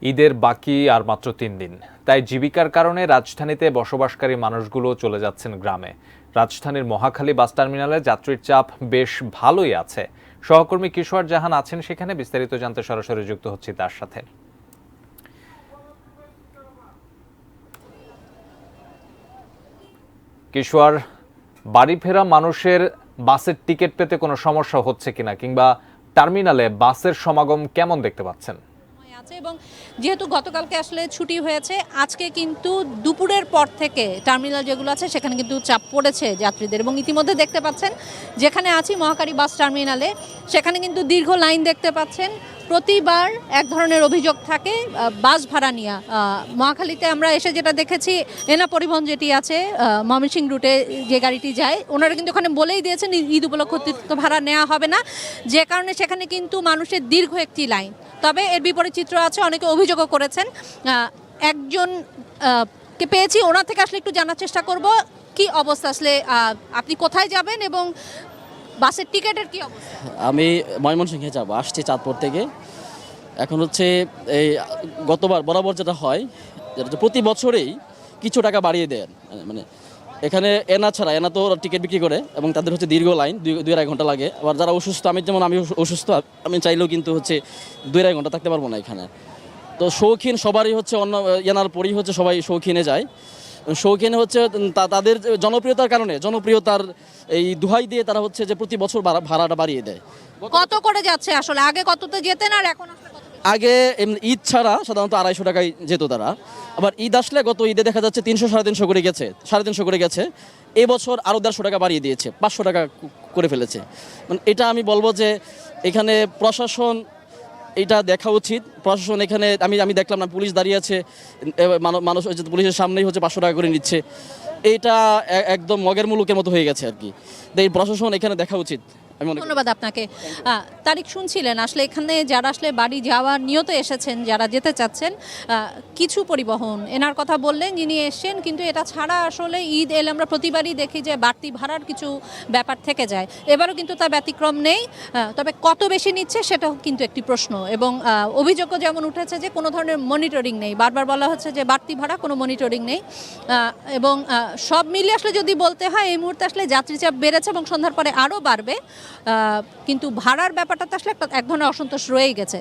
ঈদের বাকি আর মাত্র ৩ দিন, তাই জীবিকার কারণে রাজধানীতে বসবাসকারী মানুষগুলো চলে যাচ্ছেন গ্রামে। রাজধানীর মহাখালী বাস টার্মিনালে যাত্রীর চাপ বেশ ভালোই আছে। সহকর্মী কিশোর জাহান আছেন সেখানে, বিস্তারিত জানতে সরাসরি যুক্ত হচ্ছি তার সাথে। কিশোর, বাড়ি ফেরা মানুষের বাসের টিকিট পেতে কোনো সমস্যা হচ্ছে কিনা, কিংবা টার্মিনালে বাসের সমাগম কেমন দেখতে পাচ্ছেন? আছে এবং যেহেতু গতকালকে আসলে ছুটি হয়েছে, আজকে কিন্তু দুপুরের পর থেকে টার্মিনাল যেগুলো আছে সেখানে কিন্তু চাপ পড়েছে যাত্রীদের। এবং ইতিমধ্যে দেখতে পাচ্ছেন যেখানে আছি মহাখালী বাস টার্মিনালে, সেখানে কিন্তু দীর্ঘ লাইন দেখতে পাচ্ছেন। প্রতিবার এক ধরনের অভিযোগ থাকে বাস ভাড়া নিয়ে। মহাখালীতে আমরা এসে যেটা দেখেছি, এনা পরিবহন যেটি আছে ময়মনসিংহ রুটে যে গাড়িটি যায়, ওনারা কিন্তু ওখানে বলেই দিয়েছেন ঈদ উপলক্ষে অতিরিক্ত ভাড়া নেওয়া হবে না, যে কারণে সেখানে কিন্তু মানুষের দীর্ঘ একটি লাইন। তবে এর বিপরীত চিত্র আছে, অনেকে অভিযোগও করেছেন। একজন কে পেয়েছি, ওনার থেকে আসলে একটু জানার চেষ্টা করব কি অবস্থা, আসলে আপনি কোথায় যাবেন এবং বাসের টিকিটের কি অবস্থা? আমি ময়মনসিংহে যাব, আসছি চাঁদপুর থেকে। এখন হচ্ছে এই গতবার বরাবর যেটা হয়, যেটা হচ্ছে প্রতি বছরেই কিছু টাকা বাড়িয়ে দেন। মানে এখানে এনা ছাড়া, এনা তো টিকিট বিক্রি করে এবং তাদের হচ্ছে দীর্ঘ লাইন, 2-2.5 ঘন্টা লাগে। আবার যারা অসুস্থ, আমি অসুস্থ, আমি চাইলেও কিন্তু হচ্ছে 2.5 ঘন্টা থাকতে পারবো না এখানে। তো শৌখিন সবারই হচ্ছে অন্য এনার পরই হচ্ছে সবাই শৌখিনে যায়। শৌখিন হচ্ছে তাদের জনপ্রিয়তার কারণে, জনপ্রিয়তার এই দোহাই দিয়ে তারা হচ্ছে যে প্রতি বছর ভাড়াটা বাড়িয়ে দেয়। কত করে যাচ্ছে আসলে? আগে কততে যেতেন আর এখন আসলে কত? আগে ঈদ ছাড়া সাধারণত 250 টাকায় যেত তারা। আবার ঈদ আসলে গত ঈদে দেখা যাচ্ছে 300-350 করে গেছে, 350 করে গেছে। এবছর আরও 150 টাকা বাড়িয়ে দিয়েছে, 500 টাকা করে ফেলেছে। মানে এটা আমি বলবো যে এখানে প্রশাসন এটা দেখা উচিত। প্রশাসন এখানে আমি দেখলাম না, পুলিশ দাঁড়িয়ে আছে, মানুষ পুলিশের সামনেই হচ্ছে 500 টাকা করে নিচ্ছে। এইটা একদম মগের মুলুকের মতো হয়ে গেছে আর কি। এই প্রশাসন এখানে দেখা উচিত। ধন্যবাদ আপনাকে। তারিক, শুনছিলেন আসলে এখানে যারা আসলে বাড়ি যাওয়ার নিয়ত এসেছেন, যারা যেতে চাচ্ছেন, কিছু পরিবহন এনার কথা বললেন যিনি এসেছেন, কিন্তু এটা ছাড়া আসলে ঈদ এলে আমরা প্রতিবারই দেখি যে বাড়তি ভাড়ার কিছু ব্যাপার থেকে যায়। এবারও কিন্তু তার ব্যতিক্রম নেই। তবে কত বেশি নিচ্ছে সেটাও কিন্তু একটি প্রশ্ন, এবং অভিযোগও যেমন উঠেছে যে কোনো ধরনের মনিটরিং নেই। বারবার বলা হচ্ছে যে বাড়তি ভাড়া, কোনো মনিটরিং নেই। এবং সব মিলিয়ে আসলে যদি বলতে হয়, এই মুহূর্তে আসলে যাত্রী চাপ বেড়েছে এবং সন্ধ্যার পরে আরও বাড়বে। কিন্তু ভাড়ার ব্যাপারটা তো আসলে এক ধরনের অসন্তোষ রয়েই গেছে।